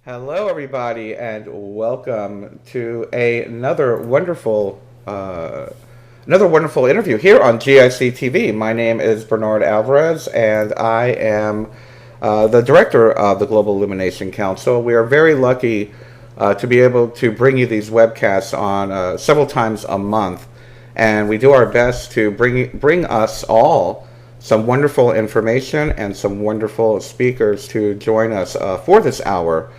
Hello, everybody, and welcome to another wonderful interview here on GIC TV. My name is Bernard Alvarez, and I am the director of the Global Illumination Council. We are very lucky to be able to bring you these webcasts on several times a month, and we do our best to bring us all some wonderful information and some wonderful speakers to join us for this hour.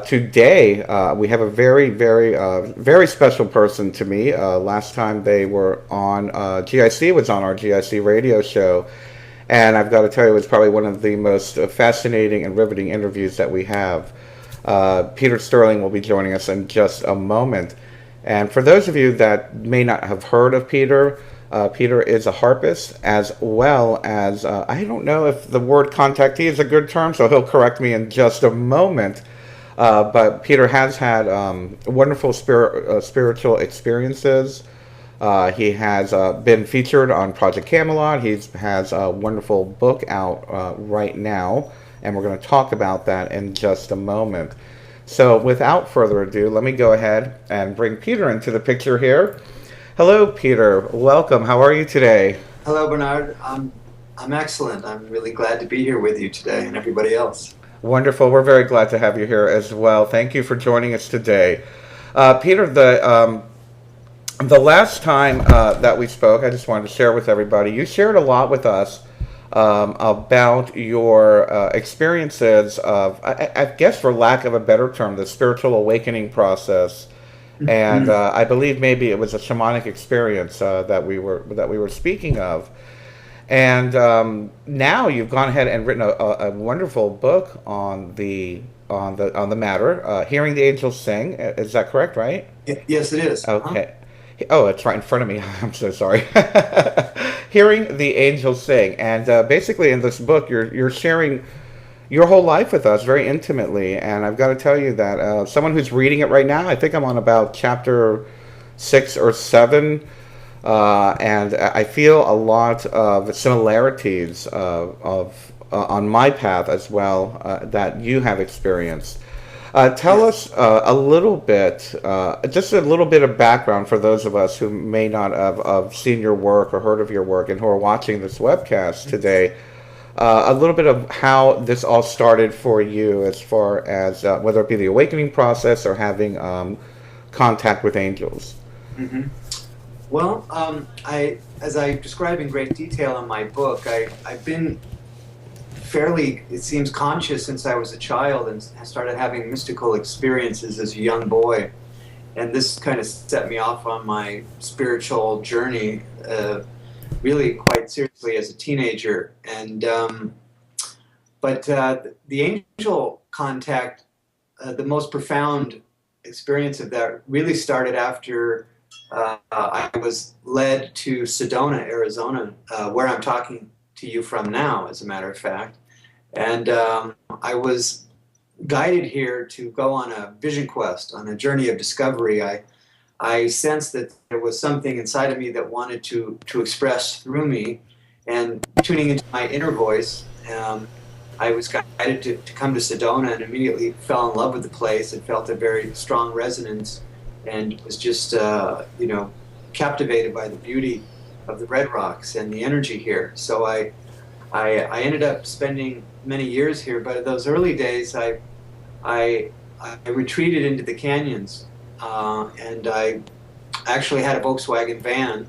Today, we have a very special person to me. Last time they were on GIC was on our GIC radio show, and I've got to tell you, it was probably one of the most fascinating and riveting interviews that we have. Peter Sterling will be joining us in just a moment. And for those of you that may not have heard of Peter, Peter is a harpist as well as, I don't know if the word contactee is a good term, so he'll correct me in just a moment. But Peter has had wonderful spiritual experiences. He has been featured on Project Camelot. He has a wonderful book out right now, and we're going to talk about that in just a moment. So without further ado, let me go ahead and bring Peter into the picture here. Hello, Peter. Welcome. How are you today? Hello, Bernard. I'm excellent. I'm really glad to be here with you today and everybody else. Wonderful. We're very glad to have you here as well. Thank you for joining us today. Peter, the last time that we spoke, I just wanted to share with everybody, you shared a lot with us about your experiences of, I guess for lack of a better term, the spiritual awakening process. And I believe maybe it was a shamanic experience that we were speaking of. And now you've gone ahead and written a wonderful book on the matter, hearing the angels sing. Is that correct? Right? Yes, it is. Okay. Oh, it's right in front of me. I'm so sorry. Hearing the angels sing, and basically in this book, you're sharing your whole life with us very intimately. And I've got to tell you that someone who's reading it right now, I think I'm on about chapter 6 or 7. And I feel a lot of similarities on my path as well that you have experienced. Tell us a little bit, just a little bit of background for those of us who may not have seen your work or heard of your work and who are watching this webcast today. A little bit of how this all started for you as far as whether it be the awakening process or having contact with angels. hmm Well, as I describe in great detail in my book, I've been fairly, it seems, conscious since I was a child and started having mystical experiences as a young boy. And this kind of set me off on my spiritual journey, really quite seriously as a teenager. But the angel contact, the most profound experience of that really started after I was led to Sedona, Arizona, where I'm talking to you from now, as a matter of fact. And I was guided here to go on a vision quest, on a journey of discovery. I sensed that there was something inside of me that wanted to express through me, and tuning into my inner voice, I was guided to come to Sedona and immediately fell in love with the place. It felt a very strong resonance and was just, captivated by the beauty of the red rocks and the energy here. So I ended up spending many years here, but in those early days, I retreated into the canyons, and I actually had a Volkswagen van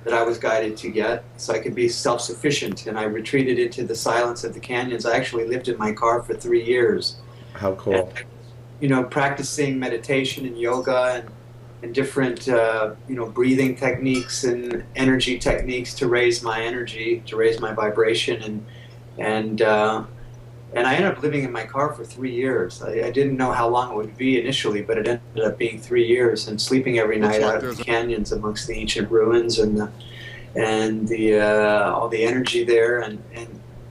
that I was guided to get so I could be self-sufficient, and I retreated into the silence of the canyons. I actually lived in my car for 3 years. How cool. And, practicing meditation and yoga and different, breathing techniques and energy techniques to raise my energy, to raise my vibration, and I ended up living in my car for 3 years. I didn't know how long it would be initially, but it ended up being 3 years, and sleeping every night out in the canyons amongst the ancient ruins and all the energy there. And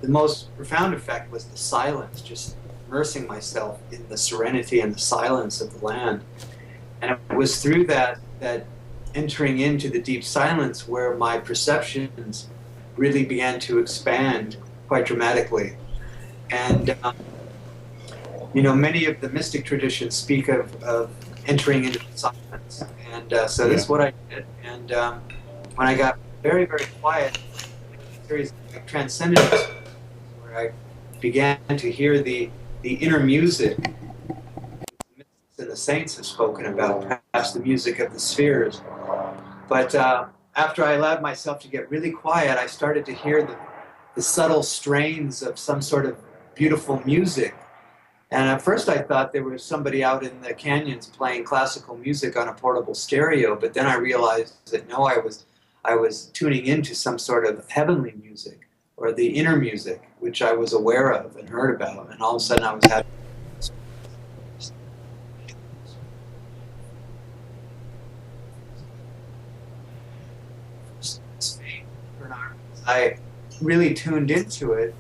the most profound effect was the silence, just immersing myself in the serenity and the silence of the land. And it was through that entering into the deep silence where my perceptions really began to expand quite dramatically. And you know, many of the mystic traditions speak of entering into silence. And so this Yeah. is what I did. And when I got very, very quiet, a series of like, transcendent experiences where I began to hear the inner music that the saints have spoken about, perhaps the music of the spheres. But after I allowed myself to get really quiet, I started to hear the subtle strains of some sort of beautiful music. And at first I thought there was somebody out in the canyons playing classical music on a portable stereo, but then I realized that no, I was tuning into some sort of heavenly music or the inner music, which I was aware of and heard about. And all of a sudden I was having I really tuned into it.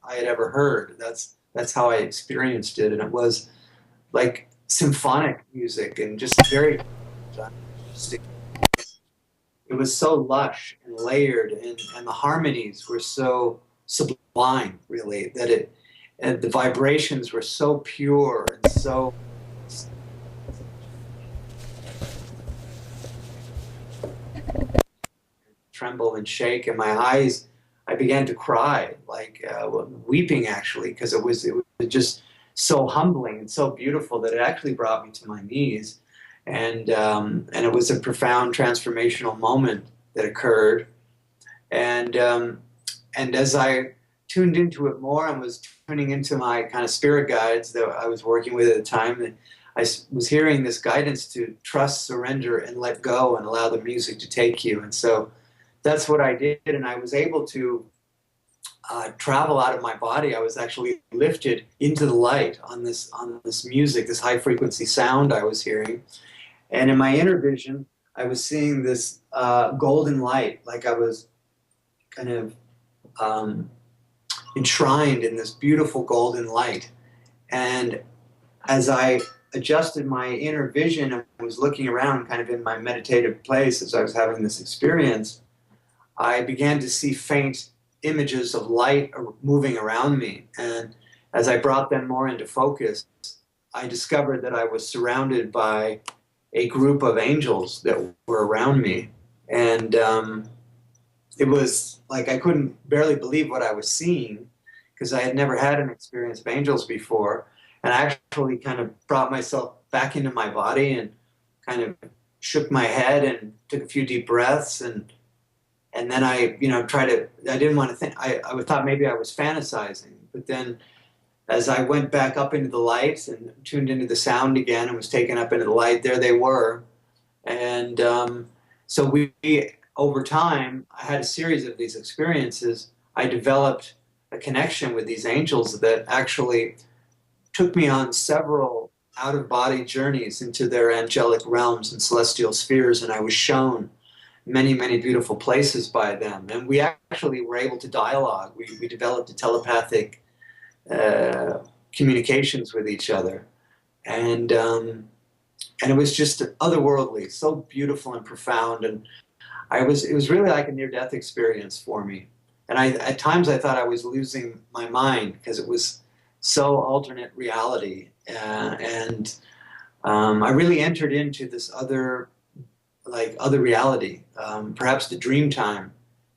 I had ever heard. That's how I experienced it, and it was like symphonic music and just very. It was so lush and layered, and the harmonies were so sublime, really, that it and the vibrations were so pure and so tremble and shake, and my eyes, I began to cry, like weeping actually, because it was just so humbling and so beautiful that it actually brought me to my knees, and it was a profound transformational moment that occurred, and and as I tuned into it more and was tuning into my kind of spirit guides that I was working with at the time, I was hearing this guidance to trust, surrender, and let go, and allow the music to take you, and so that's what I did, and I was able to travel out of my body. I was actually lifted into the light on this music, this high frequency sound I was hearing, and in my inner vision, I was seeing this golden light, like I was kind of enshrined in this beautiful golden light, and as I adjusted my inner vision and was looking around, kind of in my meditative place as I was having this experience, I began to see faint images of light moving around me. And as I brought them more into focus, I discovered that I was surrounded by a group of angels that were around me. And it was like I couldn't barely believe what I was seeing, because I had never had an experience of angels before. And I actually kind of brought myself back into my body and kind of shook my head and took a few deep breaths, and then I, you know, I didn't want to think, I thought maybe I was fantasizing. But then as I went back up into the light and tuned into the sound again and was taken up into the light, there they were. And so over time, I had a series of these experiences. I developed a connection with these angels that actually took me on several out-of-body journeys into their angelic realms and celestial spheres, and I was shown many, many beautiful places by them. And we actually were able to dialogue. We developed a telepathic communications with each other. And it was just otherworldly, so beautiful and profound. And it was really like a near-death experience for me. And at times I thought I was losing my mind, because it was so alternate reality. I really entered into this other reality, perhaps the dream time,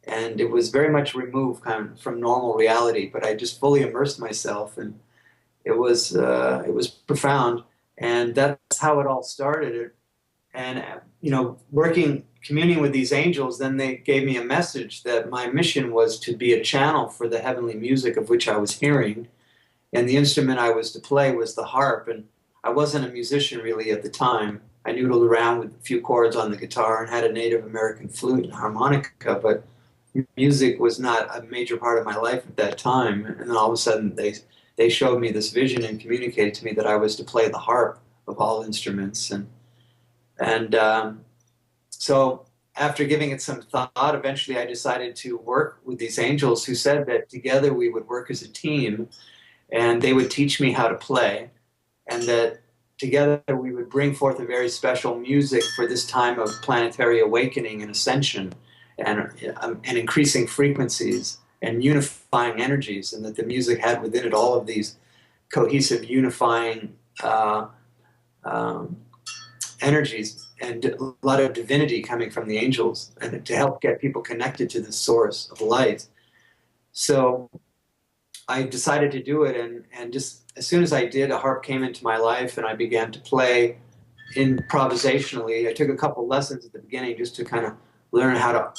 and it was very much removed kind of from normal reality. But I just fully immersed myself, and it was profound, and that's how it all started. And you know, communing with these angels, then they gave me a message that my mission was to be a channel for the heavenly music of which I was hearing, and the instrument I was to play was the harp. And I wasn't a musician really at the time. I noodled around with a few chords on the guitar and had a Native American flute and harmonica, but music was not a major part of my life at that time. And then all of a sudden they showed me this vision and communicated to me that I was to play the harp of all instruments. And so after giving it some thought, eventually I decided to work with these angels, who said that together we would work as a team, and they would teach me how to play, and that together we would bring forth a very special music for this time of planetary awakening and ascension, and increasing frequencies and unifying energies, and that the music had within it all of these cohesive, unifying energies, and a lot of divinity coming from the angels, and to help get people connected to the source of light. So I decided to do it, and just as soon as I did, a harp came into my life, and I began to play improvisationally. I took a couple lessons at the beginning just to kind of learn how to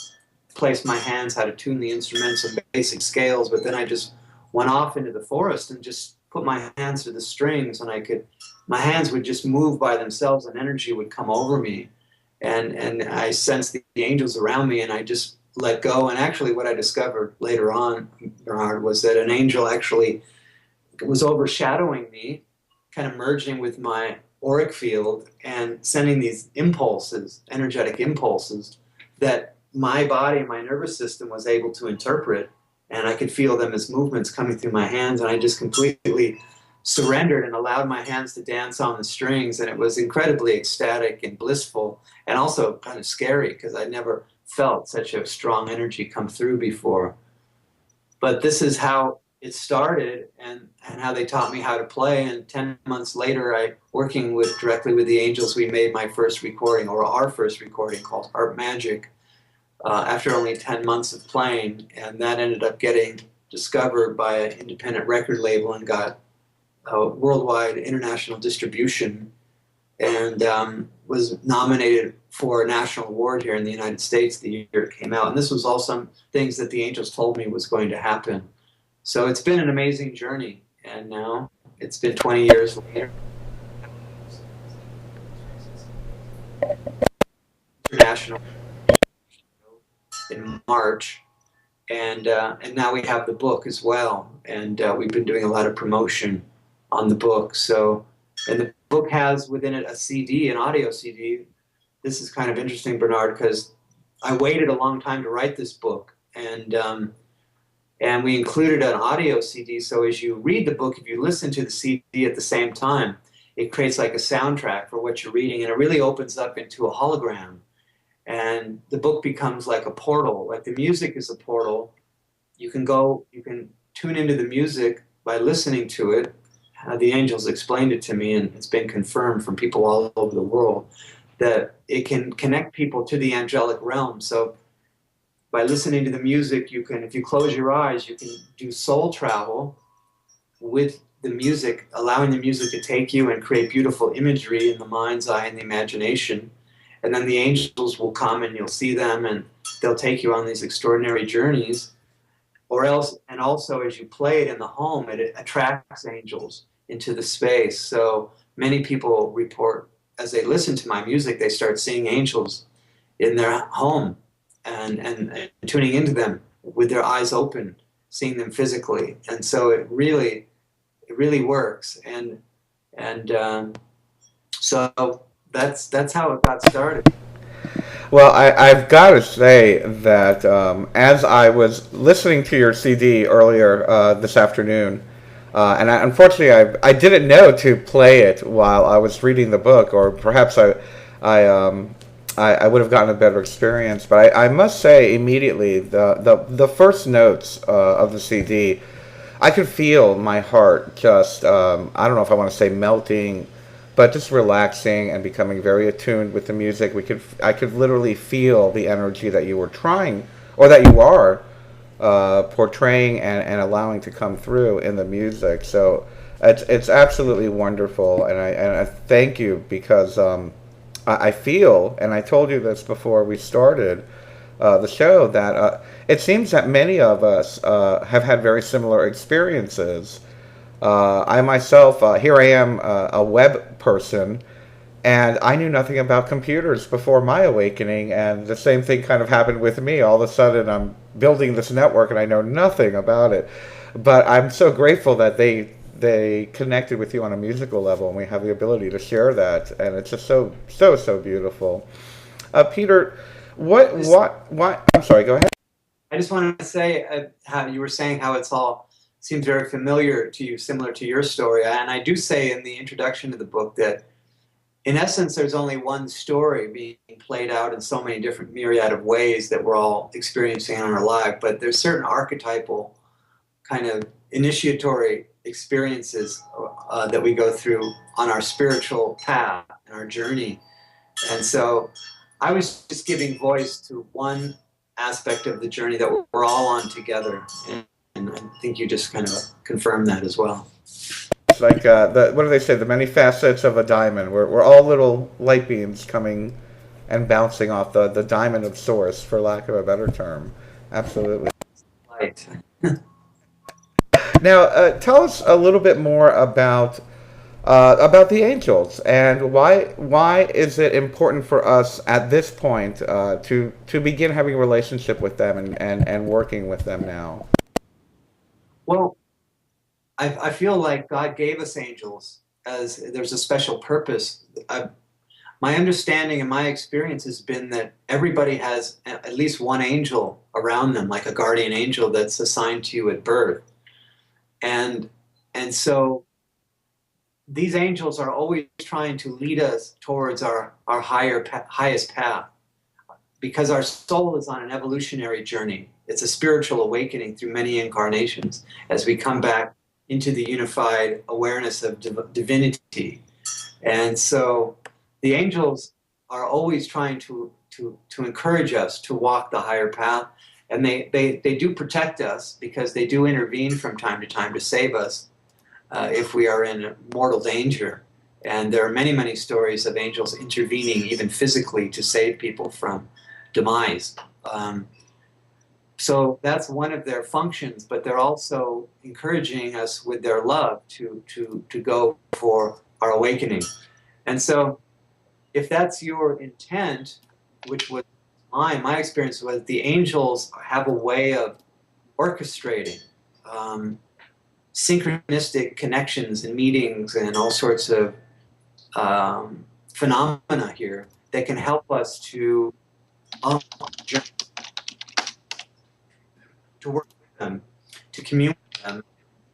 place my hands, how to tune the instruments and basic scales, but then I just went off into the forest and just put my hands to the strings, and my hands would just move by themselves, and energy would come over me, and I sensed the angels around me, and I just let go. And actually what I discovered later on, Bernard, was that an angel actually was overshadowing me, kind of merging with my auric field and sending these impulses, energetic impulses, that my body, my nervous system was able to interpret, and I could feel them as movements coming through my hands, and I just completely surrendered and allowed my hands to dance on the strings, and it was incredibly ecstatic and blissful, and also kind of scary because I never felt such a strong energy come through before. But this is how it started, and how they taught me how to play. And 10 months later, working directly with the angels, we made my first recording, or our first recording, called Harp Magic, after only 10 months of playing, and that ended up getting discovered by an independent record label and got worldwide international distribution, and was nominated for a national award here in the United States the year it came out. And this was all some things that the angels told me was going to happen. So it's been an amazing journey, and now it's been 20 years later. International in March, and now we have the book as well, and we've been doing a lot of promotion on the book. So, and the book has within it a CD, an audio CD. This is kind of interesting, Bernard, because I waited a long time to write this book, and we included an audio CD. So as you read the book, if you listen to the CD at the same time, it creates like a soundtrack for what you're reading, and it really opens up into a hologram. And the book becomes like a portal, like the music is a portal. You can tune into the music by listening to it. The angels explained it to me, and it's been confirmed from people all over the world that it can connect people to the angelic realm. So by listening to the music, you can, if you close your eyes, you can do soul travel with the music, allowing the music to take you and create beautiful imagery in the mind's eye and the imagination. And then the angels will come, and you'll see them, and they'll take you on these extraordinary journeys. Or else, and also as you play it in the home, it attracts angels into the space. So many people report, as they listen to my music, they start seeing angels in their home, and tuning into them with their eyes open, seeing them physically. And so it really works. And so that's how it got started. Well, I've got to say that as I was listening to your CD earlier this afternoon, and unfortunately I didn't know to play it while I was reading the book, or perhaps I would have gotten a better experience. But I must say immediately the first notes of the CD, I could feel my heart just I don't know if I want to say melting, but just relaxing and becoming very attuned with the music. I could literally feel the energy that you were trying, or that you are portraying and allowing to come through in the music. So it's absolutely wonderful, and I thank you, because I feel, and I told you this before we started the show, that it seems that many of us have had very similar experiences. I myself, here I am, a web person, and I knew nothing about computers before my awakening, and the same thing kind of happened with me. All of a sudden, I'm building this network, and I know nothing about it. But I'm so grateful that they connected with you on a musical level, and we have the ability to share that, and it's just so beautiful. Peter, what? I'm sorry. Go ahead. I just wanted to say how you were saying how it's all seems very familiar to you, similar to your story. And I do say in the introduction to the book that in essence, there's only one story being played out in so many different myriad of ways that we're all experiencing in our life. But there's certain archetypal kind of initiatory experiences that we go through on our spiritual path and our journey. And so I was just giving voice to one aspect of the journey that we're all on together. And I think you just kind of confirmed that as well. It's like what do they say? The many facets of a diamond. We're all little light beams coming and bouncing off the diamond of source, for lack of a better term. Absolutely. Right. Now, tell us a little bit more about the angels, and why is it important for us at this point to begin having a relationship with them and working with them now? Well, I feel like God gave us angels as there's a special purpose. My understanding and my experience has been that everybody has at least one angel around them, like a guardian angel that's assigned to you at birth. And so these angels are always trying to lead us towards our highest path, because our soul is on an evolutionary journey. It's a spiritual awakening through many incarnations as we come back into the unified awareness of divinity. And so the angels are always trying to encourage us to walk the higher path. And they do protect us, because they do intervene from time to time to save us if we are in mortal danger. And there are many, many stories of angels intervening even physically to save people from demise. So that's one of their functions, but they're also encouraging us with their love to go for our awakening. And so if that's your intent, which was my experience was, the angels have a way of orchestrating synchronistic connections and meetings and all sorts of phenomena here that can help us to work with them, to commune with them,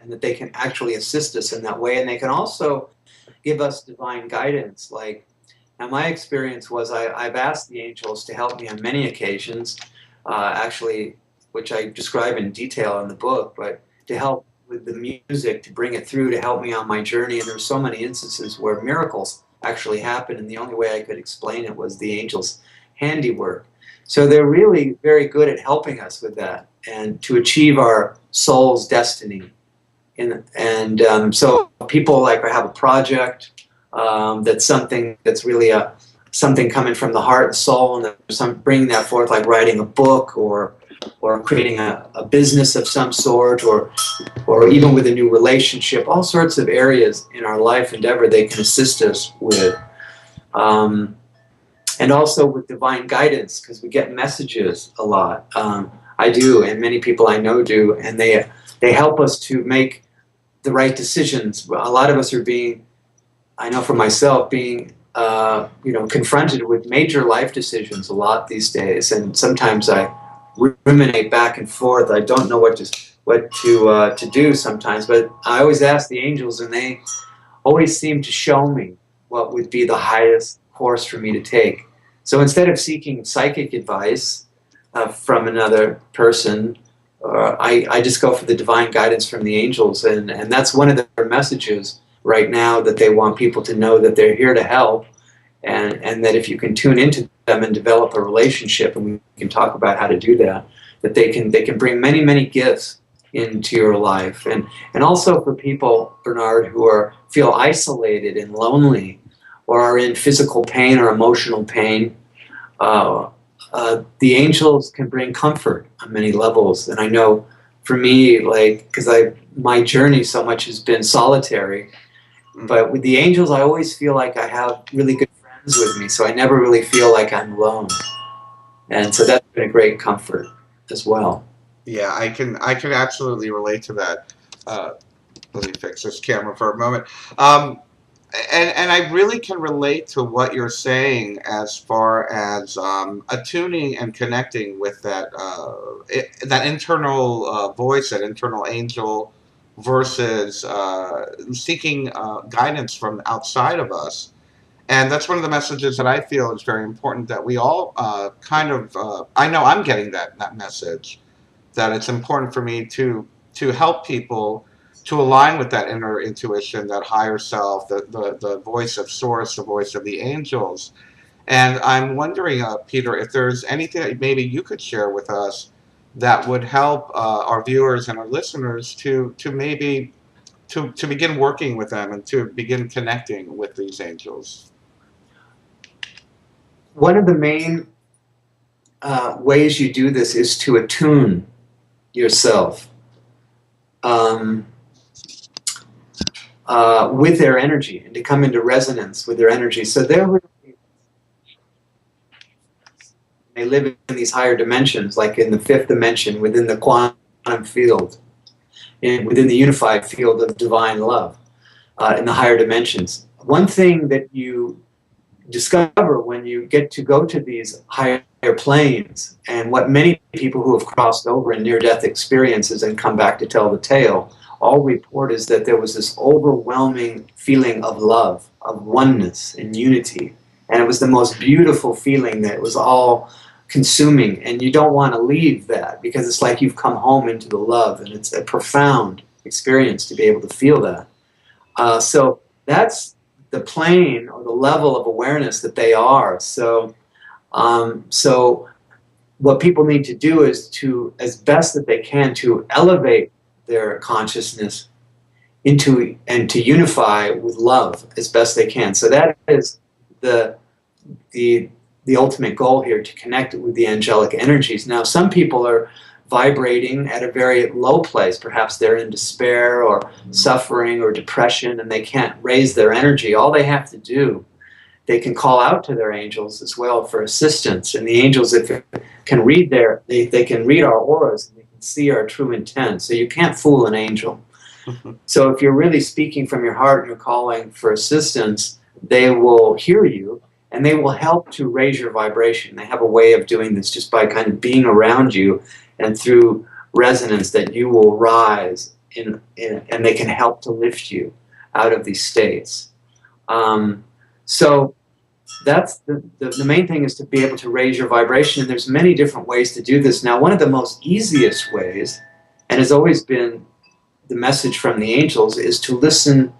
and that they can actually assist us in that way. And they can also give us divine guidance. Like, now my experience was I've asked the angels to help me on many occasions, actually, which I describe in detail in the book, but to help with the music, to bring it through, to help me on my journey. And there were so many instances where miracles actually happened, and the only way I could explain it was the angels' handiwork. So they're really very good at helping us with that and to achieve our soul's destiny. So people like have a project that's something that's really something coming from the heart and soul, and bringing that forth, like writing a book or creating a business of some sort, or even with a new relationship, all sorts of areas in our life endeavor they can assist us with. And also with divine guidance, because we get messages a lot. I do, and many people I know do, and they help us to make the right decisions. A lot of us are being, I know for myself, being confronted with major life decisions a lot these days, and sometimes I ruminate back and forth. I don't know what to do sometimes, but I always ask the angels, and they always seem to show me what would be the highest course for me to take. So instead of seeking psychic advice from another person, I just go for the divine guidance from the angels, and that's one of their messages right now, that they want people to know that they're here to help, and that if you can tune into them and develop a relationship, and we can talk about how to do that, that they can bring many, many gifts into your life. And also for people, Bernard, who feel isolated and lonely, or are in physical pain or emotional pain, the angels can bring comfort on many levels. And I know for me, like, because my journey so much has been solitary, but with the angels I always feel like I have really good friends with me, so I never really feel like I'm alone. And so that's been a great comfort as well. Yeah, I can absolutely relate to that. Let me fix this camera for a moment. And I really can relate to what you're saying as far as attuning and connecting with that that internal voice, that internal angel, versus seeking guidance from outside of us. And that's one of the messages that I feel is very important, that we all I know I'm getting that message, that it's important for me to help people to align with that inner intuition, that higher self, the voice of source, the voice of the angels. And I'm wondering, Peter, if there's anything that maybe you could share with us that would help our viewers and our listeners to maybe to begin working with them and to begin connecting with these angels. One of the main ways you do this is to attune yourself with their energy and to come into resonance with their energy. So they live in these higher dimensions, like in the fifth dimension, within the quantum field, within the unified field of divine love, in the higher dimensions. One thing that you discover when you get to go to these higher planes, and what many people who have crossed over in near-death experiences and come back to tell the tale all report, is that there was this overwhelming feeling of love, of oneness and unity. And it was the most beautiful feeling, that it was all consuming, and you don't want to leave that, because it's like you've come home into the love, and it's a profound experience to be able to feel that. So that's the plane or the level of awareness that they are. So what people need to do is to, as best that they can, to elevate their consciousness into and to unify with love as best they can. So that is the ultimate goal here, to connect with the angelic energies. Now, some people are vibrating at a very low place. Perhaps they're in despair or suffering or depression, and they can't raise their energy. All they have to do, they can call out to their angels as well for assistance. And the angels, if can read they can read our auras, and they can see our true intent. So you can't fool an angel. So if you're really speaking from your heart and you're calling for assistance, they will hear you, and they will help to raise your vibration. They have a way of doing this just by kind of being around you, and through resonance, that you will rise and they can help to lift you out of these states. So that's the main thing, is to be able to raise your vibration. And there's many different ways to do this. Now, one of the most easiest ways, and has always been the message from the angels, is to listen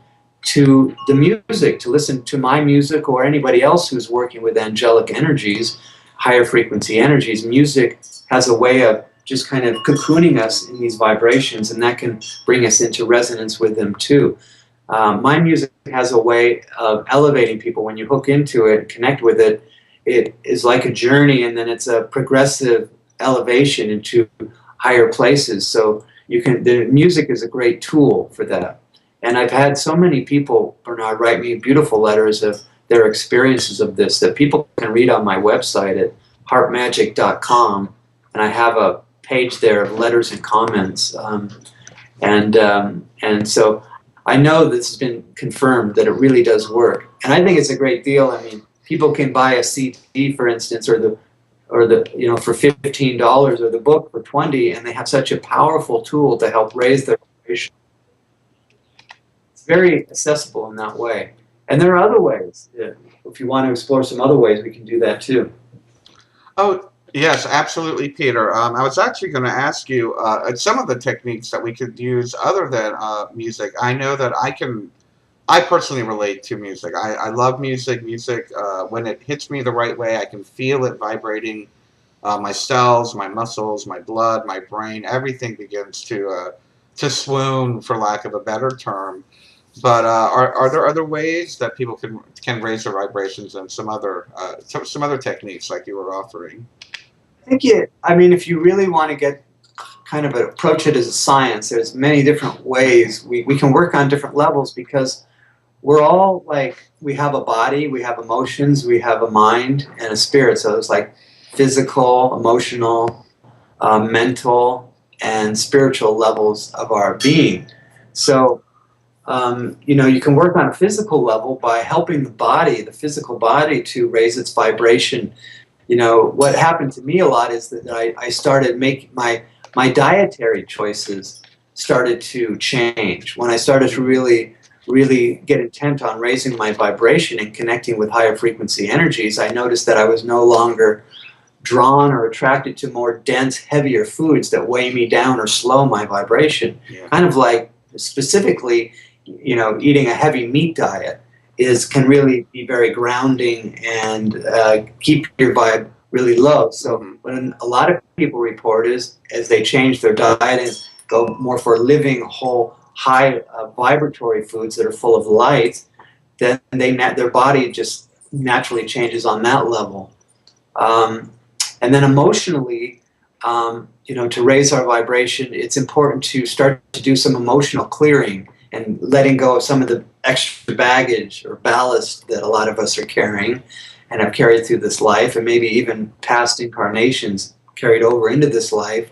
to the music, to listen to my music or anybody else who's working with angelic energies, higher frequency energies. Music has a way of just kind of cocooning us in these vibrations, and that can bring us into resonance with them too. My music has a way of elevating people. When you hook into it and connect with it, it is like a journey, and then it's a progressive elevation into higher places. So the music is a great tool for that. And I've had so many people, Bernard, write me beautiful letters of their experiences of this that people can read on my website at harpmagic.com. And I have a page there of letters and comments. And so I know this has been confirmed that it really does work. And I think it's a great deal. I mean, people can buy a CD, for instance, or the for $15, or the book for $20, and they have such a powerful tool to help raise their vibration. It's very accessible in that way. And there are other ways. If you want to explore some other ways, we can do that too. Oh, yes, absolutely, Peter. I was actually going to ask you some of the techniques that we could use other than music. I know that I personally relate to music. I love music. Music, when it hits me the right way, I can feel it vibrating. My cells, my muscles, my blood, my brain, everything begins to swoon, for lack of a better term. But are there other ways that people can raise their vibrations, and some other techniques like you were offering? I think if you really want to get kind of approach it as a science, there's many different ways. We can work on different levels, because we're all we have a body, we have emotions, we have a mind and a spirit. So it's like physical, emotional, mental, and spiritual levels of our being. So you can work on a physical level by helping the physical body, to raise its vibration. What happened to me a lot is that I started making my dietary choices started to change when I started to really really get intent on raising my vibration and connecting with higher frequency energies, I noticed that I was no longer drawn or attracted to more dense, heavier foods that weigh me down or slow my vibration. Yeah. Kind of like, specifically, you know, eating a heavy meat diet can really be very grounding and keep your vibe really low. So when a lot of people report is, as they change their diet and go more for living, whole, high vibratory foods that are full of light, then their body just naturally changes on that level. And then emotionally, you know, to raise our vibration, it's important to start to do some emotional clearing and letting go of some of the extra baggage or ballast that a lot of us are carrying and have carried through this life, and maybe even past incarnations carried over into this life,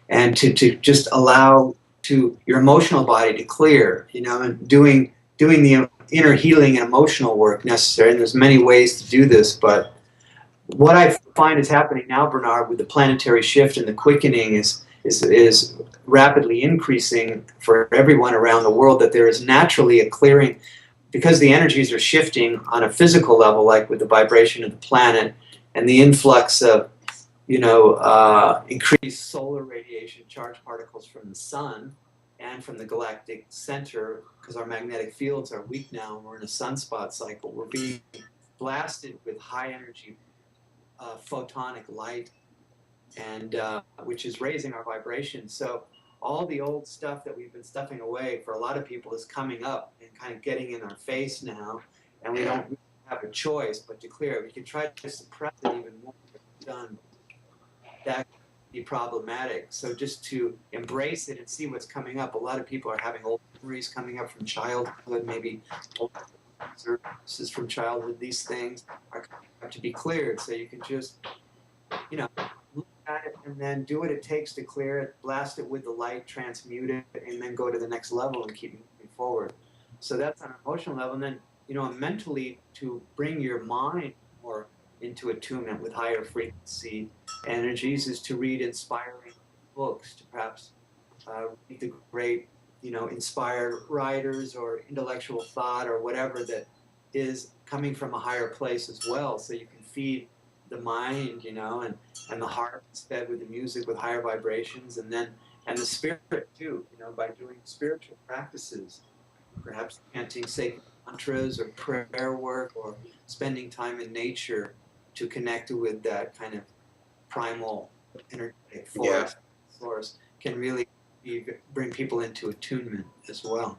and to just allow to your emotional body to clear, you know, and doing the inner healing and emotional work necessary. And there's many ways to do this, but what I find is happening now, Bernard, with the planetary shift and the quickening is rapidly increasing for everyone around the world, that there is naturally a clearing because the energies are shifting on a physical level, like with the vibration of the planet and the influx of, you know, increased solar radiation, charged particles from the sun and from the galactic center, because our magnetic fields are weak now and we're in a sunspot cycle. We're being blasted with high energy photonic light, and which is raising our vibration. So all the old stuff that we've been stuffing away for a lot of people is coming up and kind of getting in our face now, and we don't really have a choice but to clear it. We can try to suppress it even more if it's done. That can be problematic. So just to embrace it and see what's coming up. A lot of people are having old memories coming up from childhood, maybe old services from childhood. These things are coming up to be cleared, so you can just, you know, look at it and then do what it takes to clear it, blast it with the light, transmute it, and then go to the next level and keep moving forward. So that's on an emotional level. And then, you know, mentally, to bring your mind more into attunement with higher frequency energies is to read inspiring books, to perhaps read the great, you know, inspired writers or intellectual thought or whatever that is coming from a higher place as well. So you can feed the mind, you know, and the heart is fed with the music with higher vibrations, and the spirit too, you know, by doing spiritual practices, perhaps chanting sacred mantras or prayer work or spending time in nature to connect with that kind of primal energetic force, source, can really bring people into attunement as well.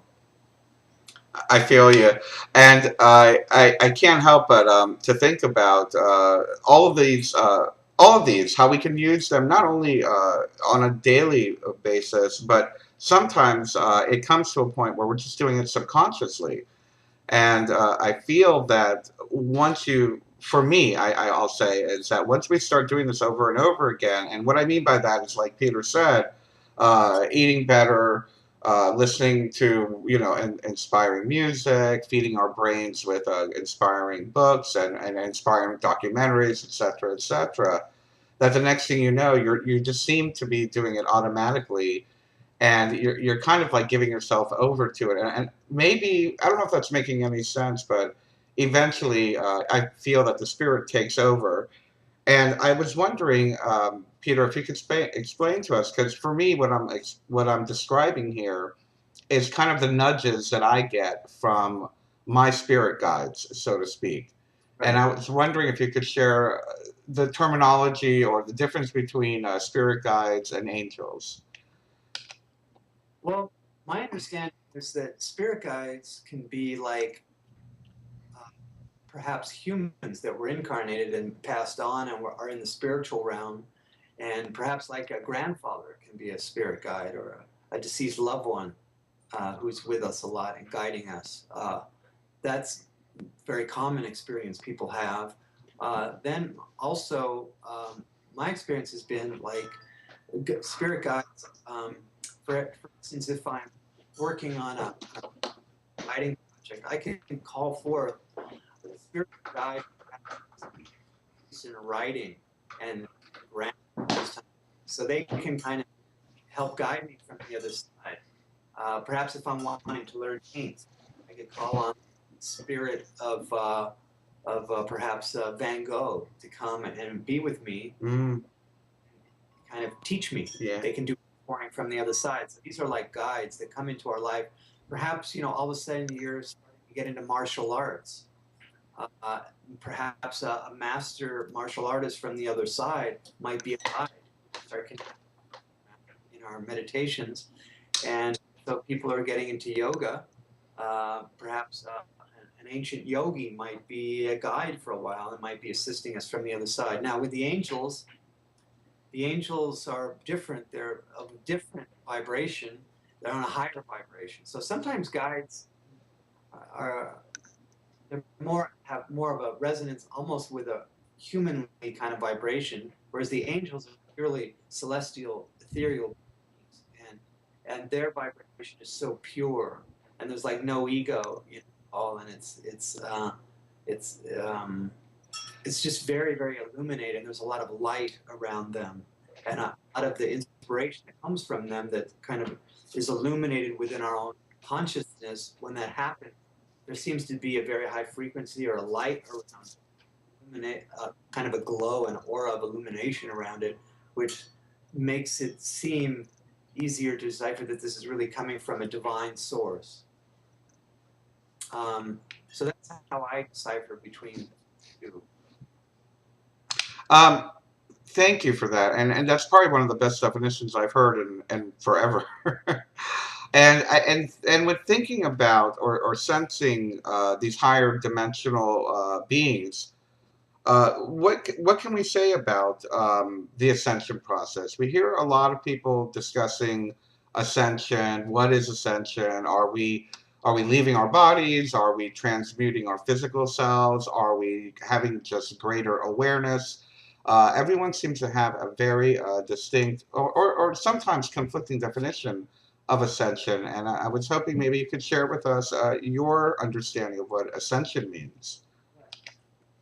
I feel you, and I can't help but to think about all of these, how we can use them not only on a daily basis, but sometimes it comes to a point where we're just doing it subconsciously. And I feel that for me, I'll say, is that once we start doing this over and over again, and what I mean by that is, like Peter said, eating better, listening to, you know, inspiring music, feeding our brains with inspiring books and inspiring documentaries, et cetera, that the next thing you know, you just seem to be doing it automatically, and you're kind of like giving yourself over to it, and maybe I don't know if that's making any sense, but eventually I feel that the spirit takes over. And I was wondering, Peter, if you could explain to us, because for me, what I'm describing here is kind of the nudges that I get from my spirit guides, so to speak. Right. And I was wondering if you could share the terminology or the difference between spirit guides and angels. Well, my understanding is that spirit guides can be like perhaps humans that were incarnated and passed on and are in the spiritual realm, and perhaps like a grandfather can be a spirit guide, or a deceased loved one who's with us a lot and guiding us. That's very common experience people have. Then also, my experience has been like spirit guides. For instance, if I'm working on a writing project, I can call forth a spirit guide in writing and grant those times, so they can kind of help guide me from the other side. Perhaps if I'm wanting to learn paint, I could call on the spirit of perhaps Van Gogh to come and be with me, kind of teach me. Yeah. They can do pouring from the other side. So these are like guides that come into our life. Perhaps, all of a sudden you're starting to get into martial arts. Perhaps a master martial artist from the other side might be a guide. Start in our meditations. And so people are getting into yoga. Perhaps an ancient yogi might be a guide for a while and might be assisting us from the other side. Now, with the angels are different. They're of a different vibration. They're on a higher vibration. So sometimes guides have more of a resonance almost with a humanly kind of vibration, whereas the angels are purely celestial, ethereal beings, and their vibration is so pure, and there's like no ego in it all, and it's just very, very illuminating. There's a lot of light around them, and a lot of the inspiration that comes from them that kind of is illuminated within our own consciousness. When that happens, there seems to be a very high frequency or a light around it, kind of a glow, an aura of illumination around it, which makes it seem easier to decipher that this is really coming from a divine source. So that's how I decipher between the two. Thank you for that, and that's probably one of the best definitions I've heard in forever. And when thinking about or sensing these higher dimensional beings, what can we say about the ascension process? We hear a lot of people discussing ascension. What is ascension? Are we leaving our bodies? Are we transmuting our physical selves? Are we having just greater awareness? Everyone seems to have a very distinct or sometimes conflicting definition of ascension. And I was hoping maybe you could share with us your understanding of what ascension means.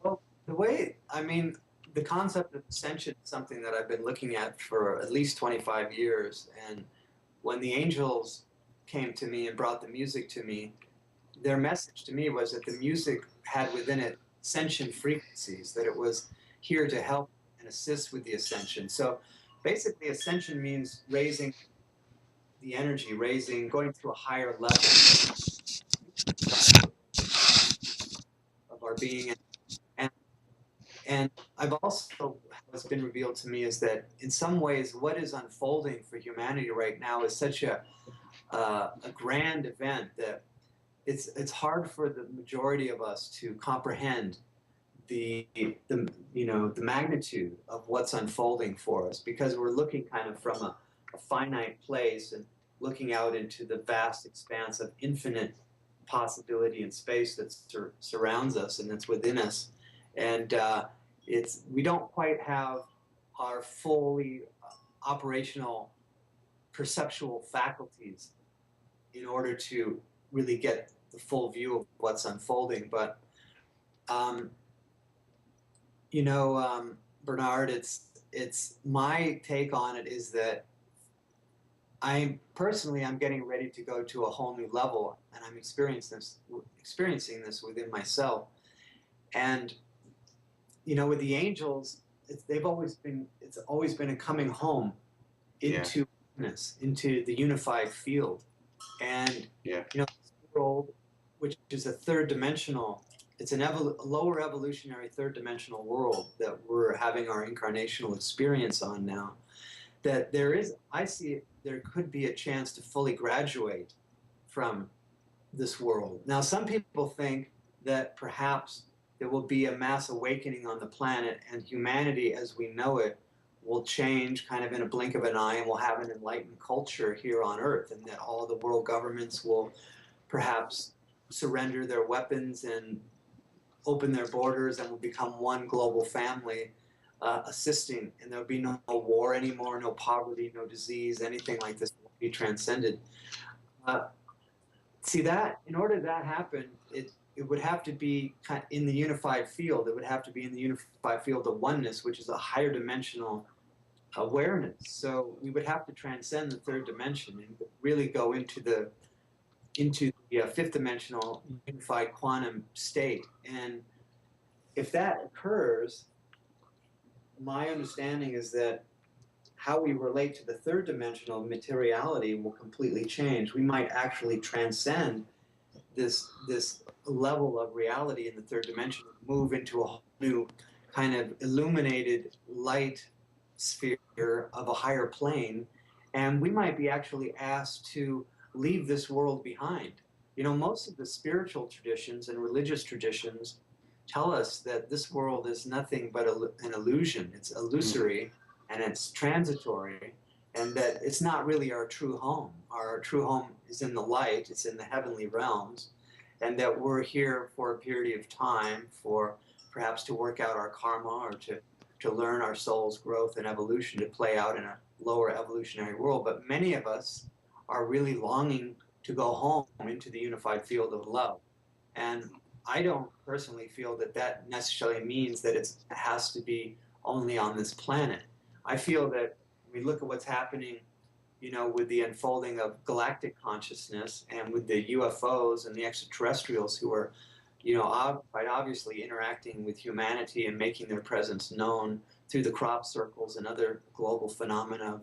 Well, the concept of ascension is something that I've been looking at for at least 25 years. And when the angels came to me and brought the music to me, their message to me was that the music had within it ascension frequencies, that it was here to help and assist with the ascension. So basically, ascension means raising the energy, going to a higher level of our being. And I've also, what's been revealed to me is that in some ways, what is unfolding for humanity right now is such a grand event that it's hard for the majority of us to comprehend the magnitude of what's unfolding for us, because we're looking kind of from a finite place and looking out into the vast expanse of infinite possibility and space that surrounds us and that's within us. And we don't quite have our fully operational perceptual faculties in order to really get the full view of what's unfolding. But Bernard, it's my take on it is that I'm getting ready to go to a whole new level, and I'm experiencing this within myself. And with the angels, it's always been a coming home into oneness, into the unified field. And this world, which is a third dimensional, it's a lower evolutionary third dimensional world that we're having our incarnational experience on now. That there could be a chance to fully graduate from this world. Now, some people think that perhaps there will be a mass awakening on the planet, and humanity as we know it will change kind of in a blink of an eye, and we'll have an enlightened culture here on Earth, and that all the world governments will perhaps surrender their weapons and open their borders, and will become one global family, assisting, and there'll be no war anymore, no poverty, no disease, anything like this will be transcended. See, that in order that happen, it would have to be kind of in the unified field. It would have to be in the unified field of oneness, which is a higher dimensional awareness. So we would have to transcend the third dimension and really go into the the fifth dimensional unified quantum state. And if that occurs, my understanding is that how we relate to the third dimensional materiality will completely change. We might actually transcend this level of reality in the third dimension, move into a whole new kind of illuminated light sphere of a higher plane, and we might be actually asked to leave this world behind. You know, most of the spiritual traditions and religious traditions tell us that this world is nothing but an illusion. It's illusory and it's transitory, and that it's not really our true home. Our true home is in the light, it's in the heavenly realms, and that we're here for a period of time for perhaps to work out our karma or to learn our soul's growth and evolution to play out in a lower evolutionary world. But many of us are really longing to go home into the unified field of love. And I don't personally feel that that necessarily means that it has to be only on this planet. I feel that we look at what's happening, you know, with the unfolding of galactic consciousness and with the UFOs and the extraterrestrials who are, you know, quite obviously interacting with humanity and making their presence known through the crop circles and other global phenomena,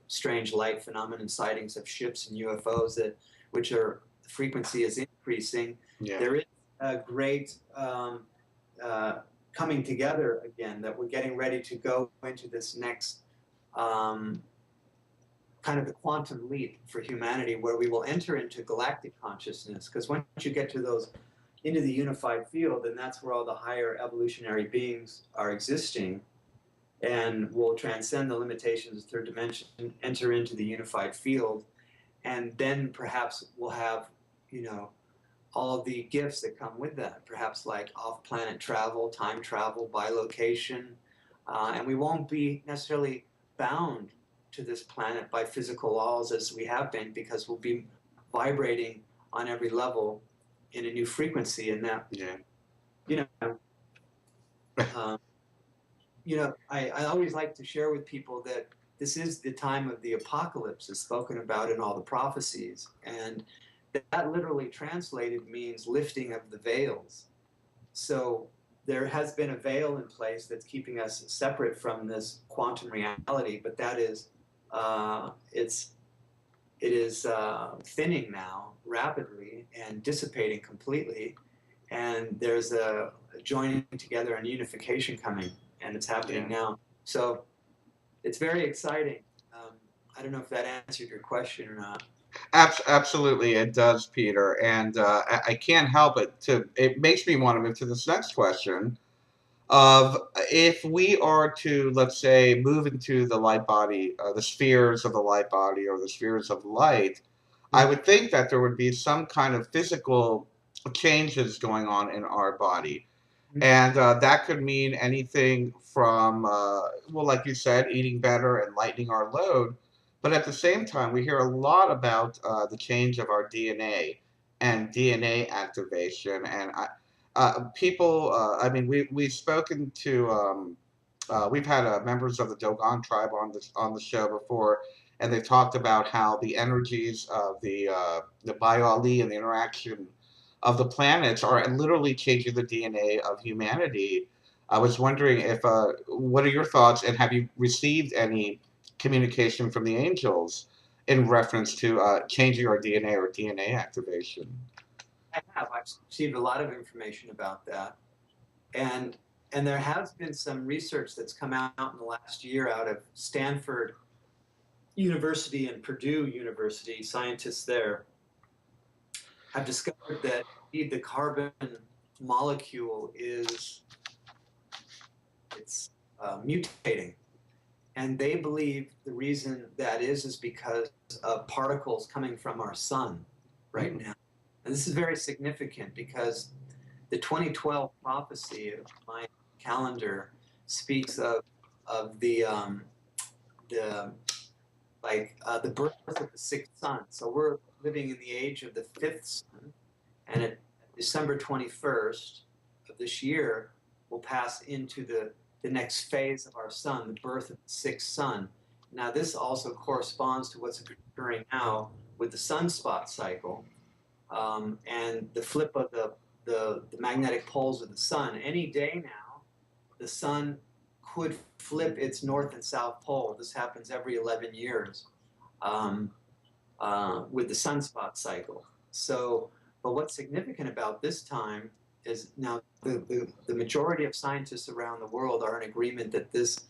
strange light phenomenon sightings of ships and UFOs that, which are, the frequency is increasing. Yeah. There is a great coming together again, that we're getting ready to go into this next kind of the quantum leap for humanity, where we will enter into galactic consciousness. Because once you get to those, into the unified field, then that's where all the higher evolutionary beings are existing, and will transcend the limitations of third dimension, enter into the unified field, and then perhaps we'll have, you know, all the gifts that come with that, perhaps like off-planet travel, time travel, bilocation, and we won't be necessarily bound to this planet by physical laws as we have been, because we'll be vibrating on every level in a new frequency. And that, you know, I always like to share with people that this is the time of the apocalypse, as spoken about in all the prophecies, and that literally translated means lifting of the veils. So there has been a veil in place that's keeping us separate from this quantum reality, but that is, it is thinning now rapidly and dissipating completely, and there's a joining together and unification coming, and it's happening now. So it's very exciting. I don't know if that answered your question or not. Absolutely, it does, Peter. And I can't help it it makes me want to move to this next question of, if we are to, let's say, move into the light body, the spheres of the light body or the spheres of light, I would think that there would be some kind of physical changes going on in our body. And that could mean anything from, well, like you said, eating better and lightening our load. But at the same time, we hear a lot about the change of our DNA and DNA activation. And people, I mean, we've spoken to, we've had members of the Dogon tribe on the show before, and they talked about how the energies of the Bio-Ali and the interaction of the planets are literally changing the DNA of humanity. I was wondering if, what are your thoughts, and have you received any communication from the angels in reference to changing our DNA or DNA activation? I have. I've received a lot of information about that, and there has been some research that's come out in the last year out of Stanford University and Purdue University. Scientists there have discovered that indeed the carbon molecule is mutating, and they believe the reason that is because of particles coming from our sun right now. And this is very significant because the 2012 prophecy of my calendar speaks of the birth of the sixth sun. So we're living in the age of the fifth sun, and at December 21st of this year, we'll pass into the next phase of our sun, the birth of the sixth sun. Now, this also corresponds to what's occurring now with the sunspot cycle. and the flip of the magnetic poles of the sun. Any day now, the sun could flip its north and south pole. This happens every 11 years with the sunspot cycle. So, but what's significant about this time is now the majority of scientists around the world are in agreement that this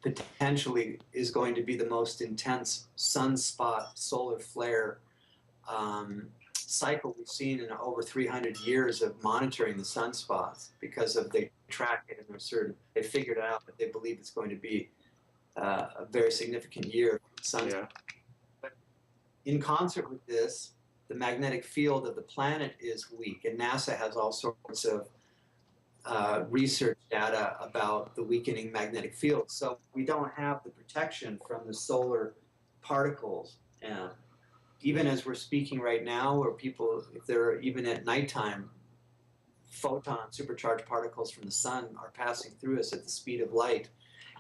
potentially is going to be the most intense sunspot solar flare cycle we've seen in over 300 years of monitoring the sunspots, because of they track it and they're certain they figured out that they believe it's going to be a very significant year for the sun. Yeah. But in concert with this, the magnetic field of the planet is weak, and NASA has all sorts of research data about the weakening magnetic field. So we don't have the protection from the solar particles. Even as we're speaking right now, where people, if they're even at nighttime, supercharged particles from the sun are passing through us at the speed of light.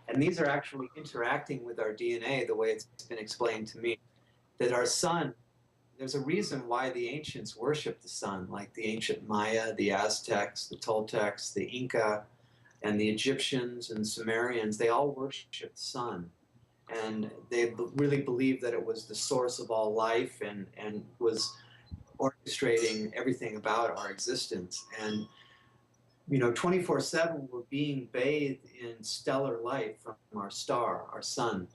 And these are actually interacting with our DNA the way it's been explained to me. That our sun, there's a reason why the ancients worshiped the sun, like the ancient Maya, the Aztecs, the Toltecs, the Inca, and the Egyptians and Sumerians. They all worshiped the sun. And they really believed that it was the source of all life and was orchestrating everything about our existence. And, 24/7 we're being bathed in stellar light from our star, our sun.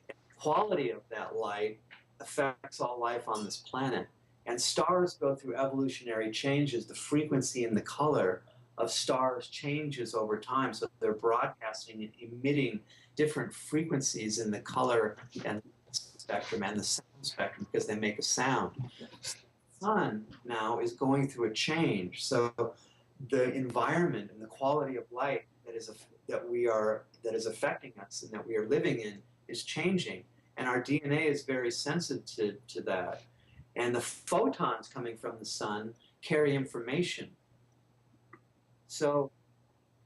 And the quality of that light affects all life on this planet. And stars go through evolutionary changes. The frequency and the color of stars changes over time. So they're broadcasting and emitting different frequencies in the color and spectrum and the sound spectrum, because they make a sound. The sun now is going through a change. So the environment and the quality of light that is affecting us and that we are living in is changing. And our DNA is very sensitive to that. And the photons coming from the sun carry information. So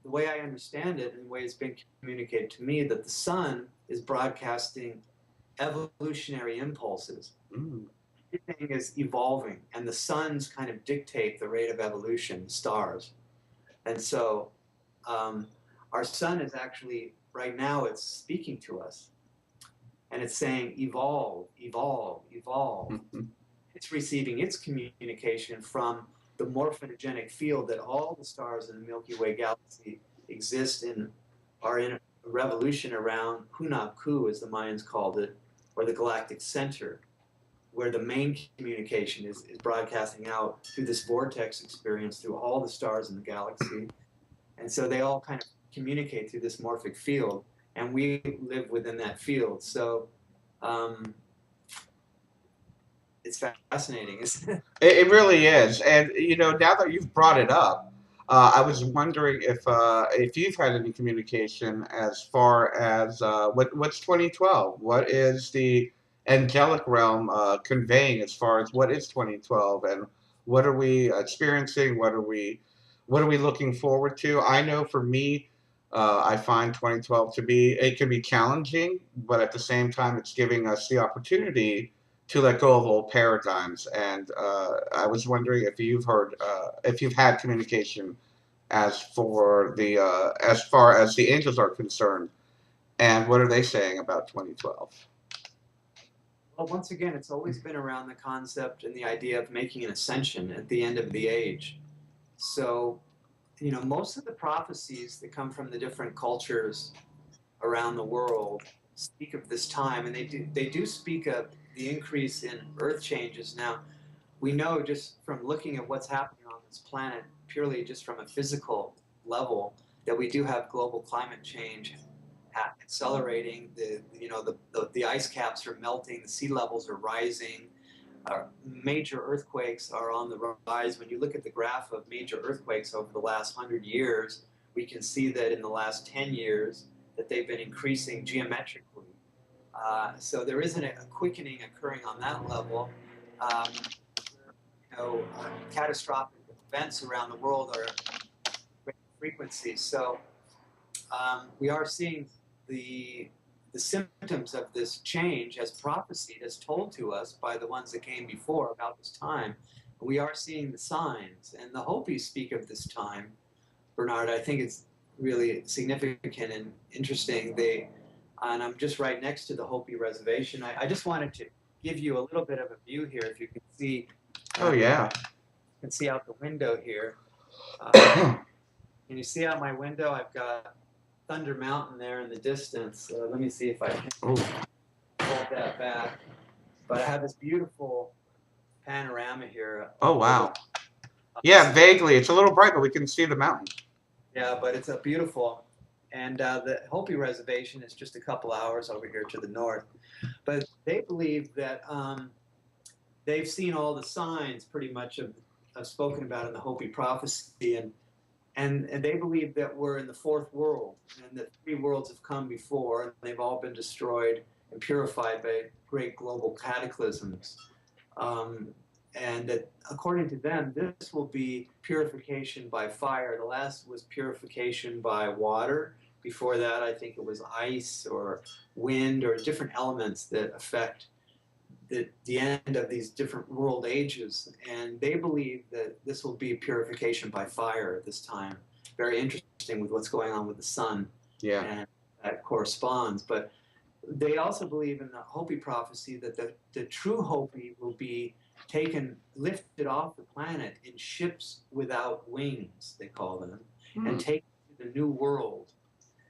the way I understand it, and the way it's been communicated to me, that the sun is broadcasting evolutionary impulses. Everything is evolving, and the suns kind of dictate the rate of evolution, stars. And so our sun is actually, right now, it's speaking to us. And it's saying, evolve, evolve, evolve. It's receiving its communication from the morphogenic field that all the stars in the Milky Way galaxy exist in, are in a revolution around Hunab Ku, as the Mayans called it, or the galactic center, where the main communication is broadcasting out through this vortex experience through all the stars in the galaxy. And so they all kind of communicate through this morphic field, and we live within that field. So it's fascinating, isn't it? It really is. And, now that you've brought it up, I was wondering if you've had any communication as far as what's 2012? What is the angelic realm conveying as far as what is 2012, and what are we experiencing? What are we looking forward to? I know for me, I find 2012 to be, it can be challenging, but at the same time, it's giving us the opportunity to let go of old paradigms. And I was wondering if you've had communication as far as the angels are concerned, and what are they saying about 2012? Well, once again, it's always been around the concept and the idea of making an ascension at the end of the age. So, most of the prophecies that come from the different cultures around the world speak of this time, and they do speak of the increase in earth changes. Now, we know just from looking at what's happening on this planet, purely just from a physical level, that we do have global climate change accelerating. The ice caps are melting, the sea levels are rising, major earthquakes are on the rise. When you look at the graph of major earthquakes over the last 100 years, we can see that in the last 10 years that they've been increasing geometrically. So there isn't a quickening occurring on that level. Catastrophic events around the world are great frequencies. So we are seeing the symptoms of this change as prophesied, as told to us by the ones that came before about this time. we are seeing the signs. And the Hopi speak of this time, Bernard. I think it's really significant and interesting. And I'm just right next to the Hopi reservation. I just wanted to give you a little bit of a view here. If you can see, Oh yeah. you can see out the window here. Can you see out my window? I've got Thunder Mountain there in the distance. Let me see if I can hold that back. But I have this beautiful panorama here. Oh wow. Yeah, vaguely. It's a little bright, but we can see the mountain. Yeah, but it's a beautiful. And the Hopi Reservation is just a couple hours over here to the north. But they believe that they've seen all the signs pretty much of spoken about in the Hopi Prophecy. And they believe that we're in the fourth world and that three worlds have come before and they've all been destroyed and purified by great global cataclysms. And that according to them, this will be purification by fire. The last was purification by water. Before that, I think it was ice or wind or different elements that affect the end of these different world ages. And they believe that this will be purification by fire at this time. Very interesting with what's going on with the sun. Yeah. And that corresponds. But they also believe in the Hopi prophecy that the true Hopi will be lifted off the planet in ships without wings, they call them, and taken to the new world.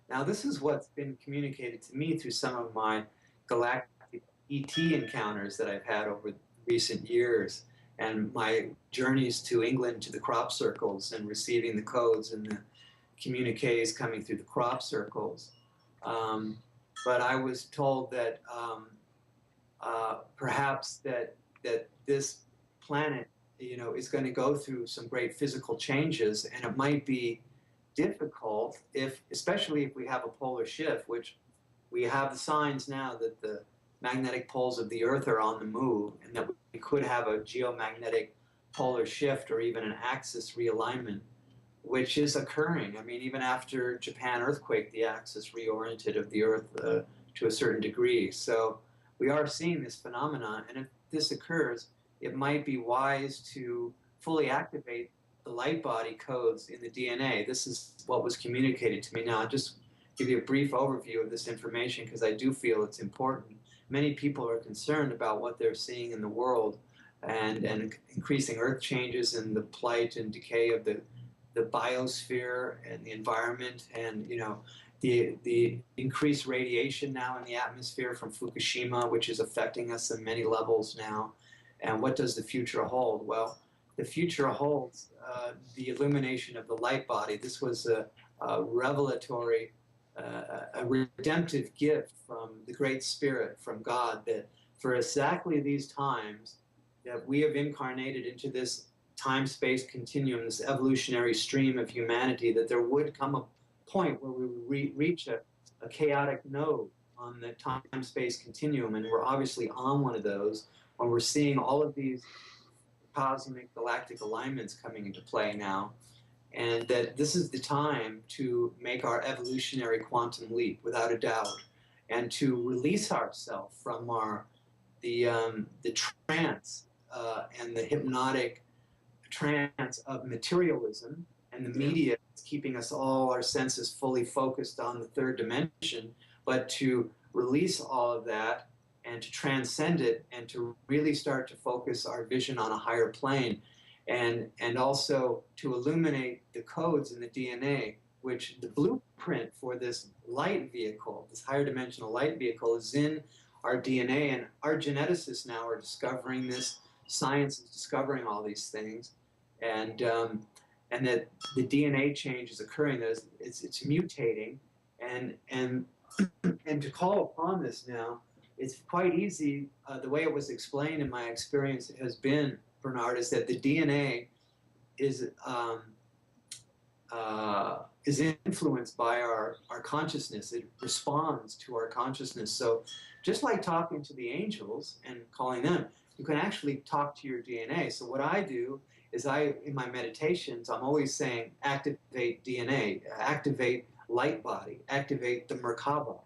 Now, this is what's been communicated to me through some of my galactic ET encounters that I've had over recent years, and my journeys to England to the crop circles and receiving the codes and the communiques coming through the crop circles. But I was told that perhaps that this planet, is going to go through some great physical changes, and it might be difficult especially if we have a polar shift, which we have the signs now that the magnetic poles of the Earth are on the move, and that we could have a geomagnetic polar shift or even an axis realignment, which is occurring. I mean, even after Japan earthquake, the axis reoriented of the Earth to a certain degree. So we are seeing this phenomenon, and if this occurs, it might be wise to fully activate the light body codes in the DNA. This is what was communicated to me. Now, I'll just give you a brief overview of this information because I do feel it's important. Many people are concerned about what they're seeing in the world and increasing earth changes and the plight and decay of the biosphere and the environment, and the increased radiation now in the atmosphere from Fukushima, which is affecting us on many levels now. And what does the future hold? Well, the future holds the illumination of the light body. This was a revelatory, a redemptive gift from the Great Spirit, from God, that for exactly these times that we have incarnated into this time-space continuum, this evolutionary stream of humanity, that there would come a point where we would reach a chaotic node on the time-space continuum, and we're obviously on one of those, when we're seeing all of these cosmic galactic alignments coming into play now, and that this is the time to make our evolutionary quantum leap, without a doubt, and to release ourselves from the trance and the hypnotic trance of materialism and the media is keeping us all, our senses fully focused on the third dimension, but to release all of that and to transcend it and to really start to focus our vision on a higher plane, and also to illuminate the codes in the DNA, which the blueprint for this light vehicle, this higher dimensional light vehicle, is in our DNA, and our geneticists now are discovering this. Science is discovering all these things, and that the DNA change is occurring. That it's mutating, and to call upon this now, it's quite easy. The way it was explained in my experience has been, Bernard, is that the DNA is influenced by our consciousness. It responds to our consciousness. So just like talking to the angels and calling them, you can actually talk to your DNA. So what I do is in my meditations, I'm always saying, activate DNA, activate light body, activate the Merkaba,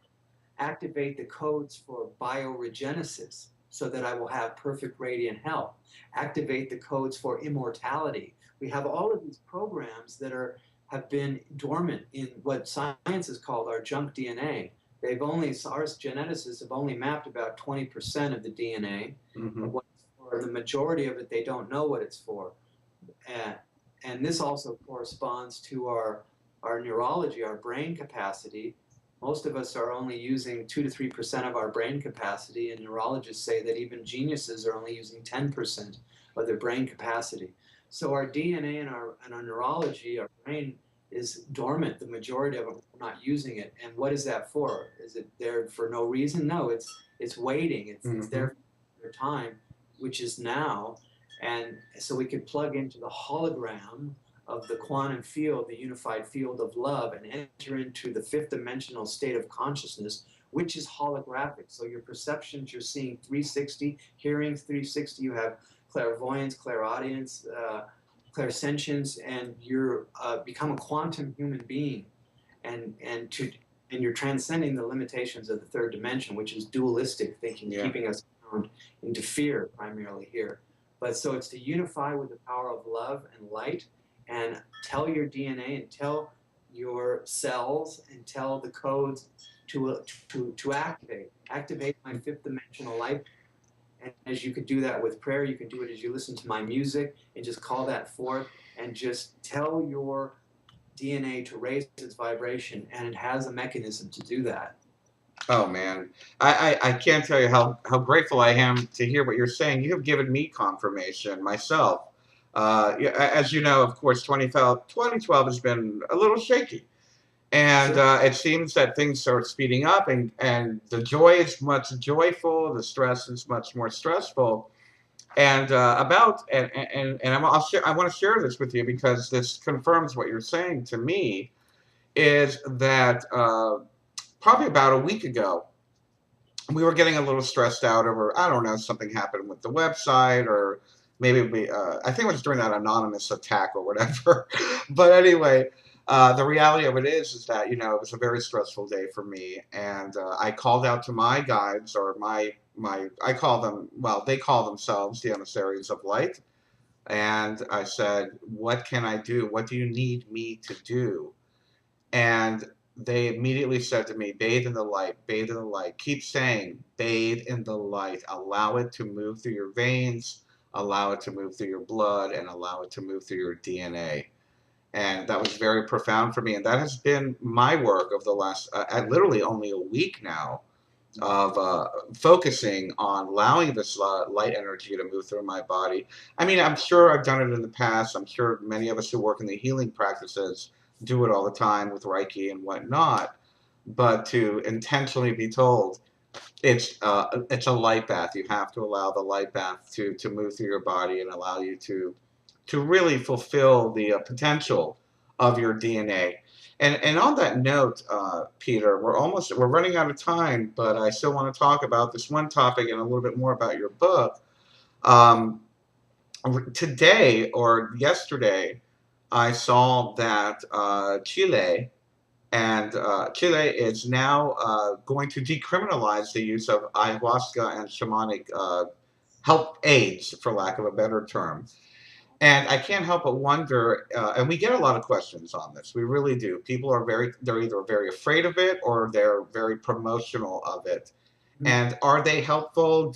activate the codes for bioregenesis. so that I will have perfect radiant health. Activate the codes for immortality. We have all of these programs that have been dormant in what science has called our junk DNA. Our geneticists have only mapped about 20% of the DNA. Mm-hmm. For the majority of it, they don't know what it's for. And this also corresponds to our neurology, our brain capacity. Most of us are only using 2 to 3% of our brain capacity, and neurologists say that even geniuses are only using 10% of their brain capacity. So our DNA and our neurology, our brain, is dormant. The majority of it, we're not using it. And what is that for? Is it there for no reason? No, it's waiting. It's there for time, which is now. And so we could plug into the hologram of the quantum field, the unified field of love, and enter into the fifth dimensional state of consciousness, which is holographic. So your perceptions, you're seeing 360, hearing 360, you have clairvoyance, clairaudience, clairsentience, and you're become a quantum human being, and you're transcending the limitations of the third dimension, which is dualistic thinking, keeping us bound into fear primarily here. But so it's to unify with the power of love and light, and tell your DNA and tell your cells and tell the codes to activate my fifth dimensional life. And as you could do that with prayer, you can do it as you listen to my music and just call that forth and just tell your DNA to raise its vibration, and it has a mechanism to do that. Oh man, I can't tell you how grateful I am to hear what you're saying. You have given me confirmation myself. As you know, of course, 2012 has been a little shaky. And it seems that things are speeding up, and the joy is much joyful, the stress is much more stressful. And I want to share this with you because this confirms what you're saying to me, is that probably about a week ago, we were getting a little stressed out over, I don't know, something happened with the website, or maybe I think it was during that anonymous attack or whatever. But anyway, the reality of it is that, it was a very stressful day for me. And I called out to my guides, or I call them, well, they call themselves the emissaries of light. And I said, what can I do? What do you need me to do? And they immediately said to me, bathe in the light, bathe in the light. Keep saying, bathe in the light. Allow it to move through your veins, allow it to move through your blood, and allow it to move through your DNA. And that was very profound for me. And that has been my work of the last, literally only a week now, of focusing on allowing this light energy to move through my body. I mean, I'm sure I've done it in the past. I'm sure many of us who work in the healing practices do it all the time with Reiki and whatnot. But to intentionally be told, it's a light bath. You have to allow the light bath to move through your body and allow you to really fulfill the potential of your DNA. And on that note, Peter, we're running out of time, but I still want to talk about this one topic and a little bit more about your book. Um, Today or yesterday, I saw that Chile is now going to decriminalize the use of ayahuasca and shamanic help aids, for lack of a better term. And I can't help but wonder, and we get a lot of questions on this. We really do. People they're either very afraid of it or they're very promotional of it. And are they helpful?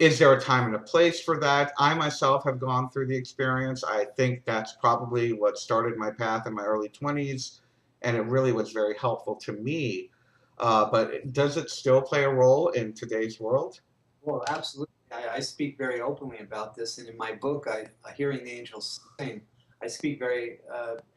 Is there a time and a place for that? I myself have gone through the experience. I think that's probably what started my path in my early 20s, and it really was very helpful to me. But does it still play a role in today's world? Well, absolutely. I speak very openly about this, and in my book, Hearing the Angels Sing, I speak very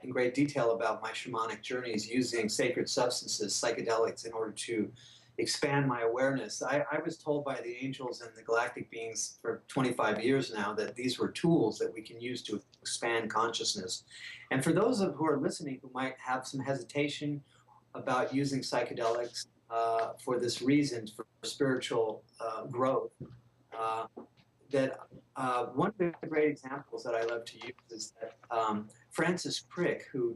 in great detail about my shamanic journeys using sacred substances, psychedelics, in order to expand my awareness. I was told by the angels and the galactic beings for 25 years now that these were tools that we can use to expand consciousness. And for those who are listening who might have some hesitation about using psychedelics for this reason, for spiritual growth, one of the great examples that I love to use is that Francis Crick, who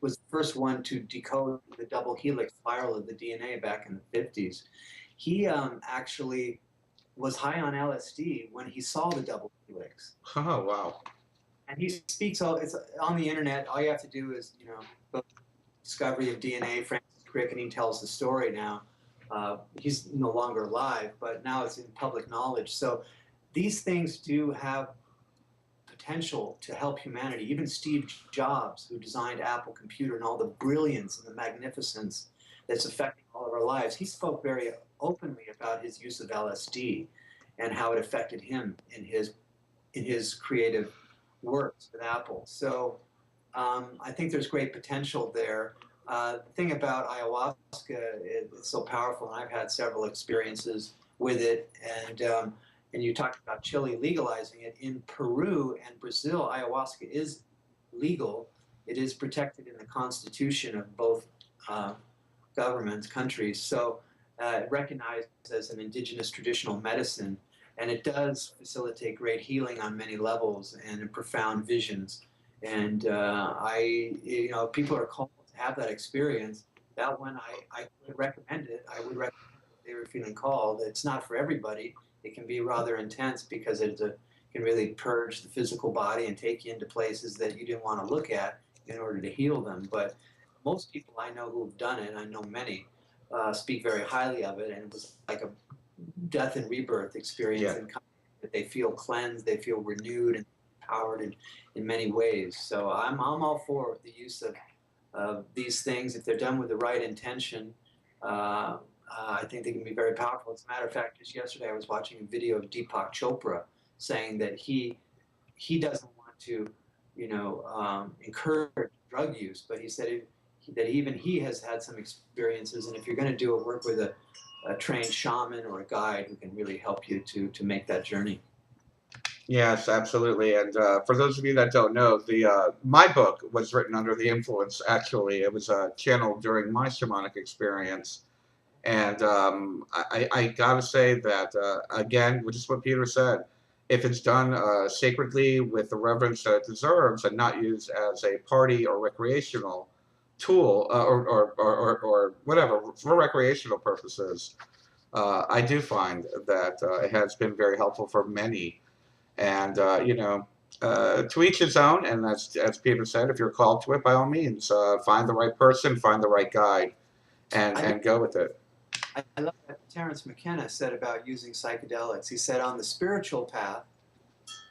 was the first one to decode the double helix spiral of the DNA back in the 50s, He actually was high on LSD when he saw the double helix. Oh, wow. And he speaks all, it's on the internet. All you have to do is, go to Discovery of DNA, Francis Crick, and he tells the story now. He's no longer alive, but now it's in public knowledge. So these things do have potential to help humanity. Even Steve Jobs, who designed Apple Computer and all the brilliance and the magnificence that's affecting all of our lives, he spoke very openly about his use of LSD and how it affected him in his creative works with Apple. So I think there's great potential there. The thing about ayahuasca, it's so powerful, and I've had several experiences with it. And you talked about Chile legalizing it. In Peru and Brazil, ayahuasca is legal. It is protected in the constitution of both governments, countries. So recognized as an indigenous traditional medicine, and it does facilitate great healing on many levels and profound visions. And people are called to have that experience. That one, I would recommend it. I would recommend it if they were feeling called. It's not for everybody. It can be rather intense because it can really purge the physical body and take you into places that you didn't want to look at in order to heal them. But most people I know who have done it, and I know many, speak very highly of it, and it was like a death and rebirth experience. Yeah. And that they feel cleansed, they feel renewed and empowered in many ways. So I'm all for the use of these things if they're done with the right intention. I think they can be very powerful. As a matter of fact, just yesterday I was watching a video of Deepak Chopra saying that he doesn't want to, encourage drug use, but he said that even he has had some experiences, and if you're going to do a work with a trained shaman or a guide who can really help you to make that journey. Yes, absolutely. And for those of you that don't know, the my book was written under the influence. Actually, it was channeled during my shamanic experience, and I gotta say that again, which is what Peter said, if it's done sacredly with the reverence that it deserves, and not used as a party or recreational tool or whatever for recreational purposes, I do find that it has been very helpful for many. And to each his own. And as Peter said, if you're called to it, by all means, find the right person, find the right guide, and go with it. I love what Terence McKenna said about using psychedelics. He said on the spiritual path,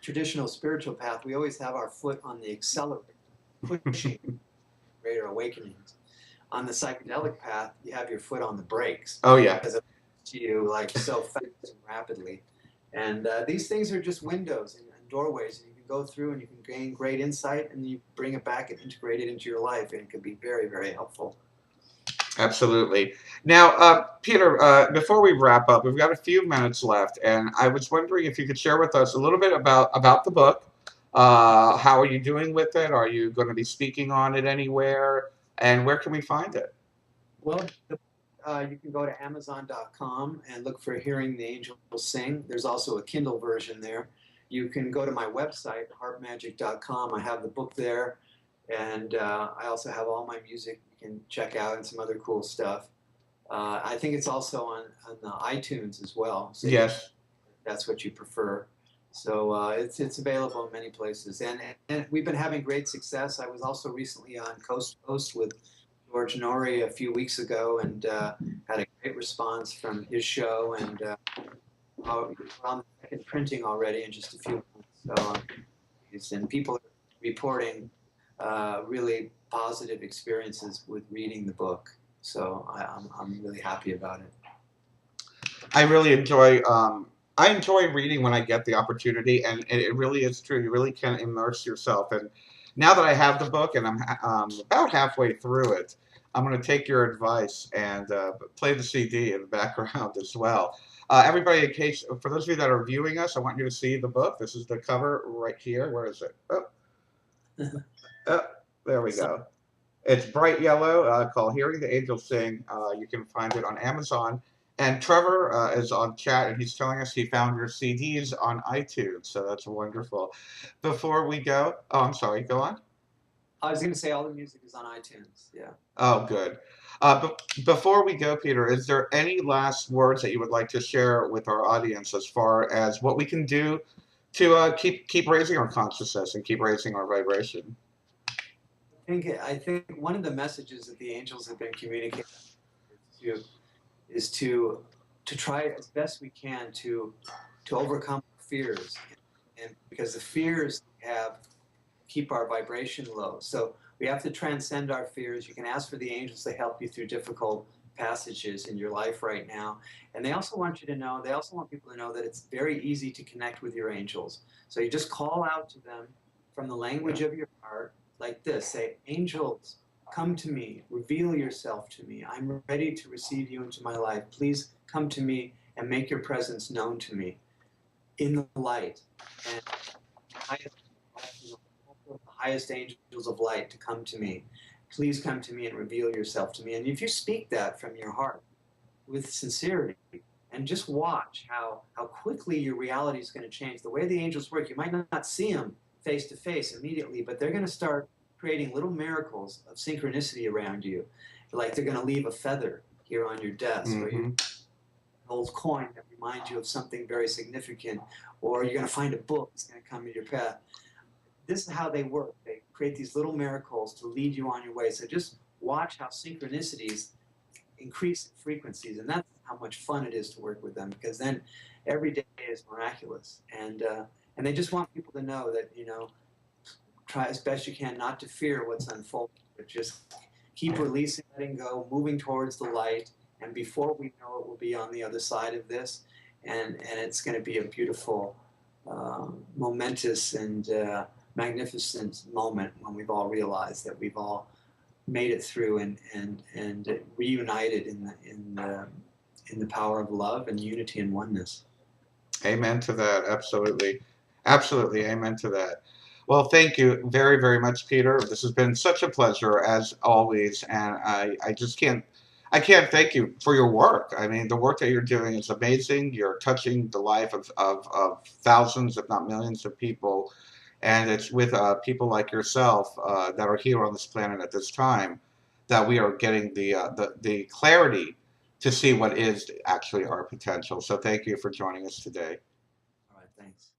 traditional spiritual path, we always have our foot on the accelerator, pushing greater awakenings. On the psychedelic path, you have your foot on the brakes. Oh yeah. Because it to you like so fast and rapidly. And these things are just windows and doorways, and you can go through and you can gain great insight, and you bring it back and integrate it into your life, and it can be very, very helpful. Absolutely. Now, Peter, before we wrap up, we've got a few minutes left, and I was wondering if you could share with us a little bit about the book. How are you doing with it? Are you going to be speaking on it anywhere? And where can we find it? Well, you can go to Amazon.com and look for Hearing the Angels Sing. There's also a Kindle version there. You can go to my website, harpmagic.com. I have the book there, and I also have all my music you can check out and some other cool stuff. I think it's also on the iTunes as well. So yes. That's what you prefer. So it's available in many places. And we've been having great success. I was also recently on Coast to Coast with George Norrie a few weeks ago, and had a great response from his show, and we're on the second printing already in just a few months. So, and people are reporting really positive experiences with reading the book. So I'm really happy about it. I really enjoy. I enjoy reading when I get the opportunity, and it really is true. You really can immerse yourself. And now that I have the book and I'm about halfway through it, I'm going to take your advice and play the CD in the background as well. Everybody, in case, for those of you that are viewing us, I want you to see the book. This is the cover right here. Where is it? Oh, there we go. It's bright yellow, called Hearing the Angels Sing. You can find it on Amazon. And Trevor is on chat, and he's telling us he found your CDs on iTunes. So that's wonderful. Before we go, oh, I'm sorry, go on. I was going to say all the music is on iTunes. Yeah. Oh, good. Before we go, Peter, is there any last words that you would like to share with our audience as far as what we can do to keep raising our consciousness and keep raising our vibration? I think one of the messages that the angels have been communicating is to try as best we can to overcome fears, and because the fears we have keep our vibration low. So we have to transcend our fears. You can ask for the angels to help you through difficult passages in your life right now. And they also want you to know, they also want people to know that it's very easy to connect with your angels. So you just call out to them from the language of your heart, like this. Say, angels, come to me, reveal yourself to me. I'm ready to receive you into my life. Please come to me and make your presence known to me in the light. And the highest angels of light to come to me. Please come to me and reveal yourself to me. And if you speak that from your heart with sincerity, and just watch how quickly your reality is going to change. The way the angels work, you might not see them face to face immediately, but they're going to start creating little miracles of synchronicity around you. Like they're going to leave a feather here on your desk, or you old coin that reminds you of something very significant, or you're going to find a book that's going to come in your path. This is how they work. They create these little miracles to lead you on your way. So just watch how synchronicities increase in frequencies, and that's how much fun it is to work with them, because then every day is miraculous. And they just want people to know that, try as best you can not to fear what's unfolding, but just keep releasing, letting go, moving towards the light, and before we know it, we'll be on the other side of this, and it's going to be a beautiful, momentous, and magnificent moment when we've all realized that we've all made it through and reunited in the power of love and unity and oneness. Amen to that. Absolutely. Absolutely. Amen to that. Well, thank you very, very much, Peter. This has been such a pleasure as always. And I can't thank you for your work. I mean, the work that you're doing is amazing. You're touching the life of thousands, if not millions of people. And it's with people like yourself that are here on this planet at this time that we are getting the clarity to see what is actually our potential. So thank you for joining us today. All right, thanks.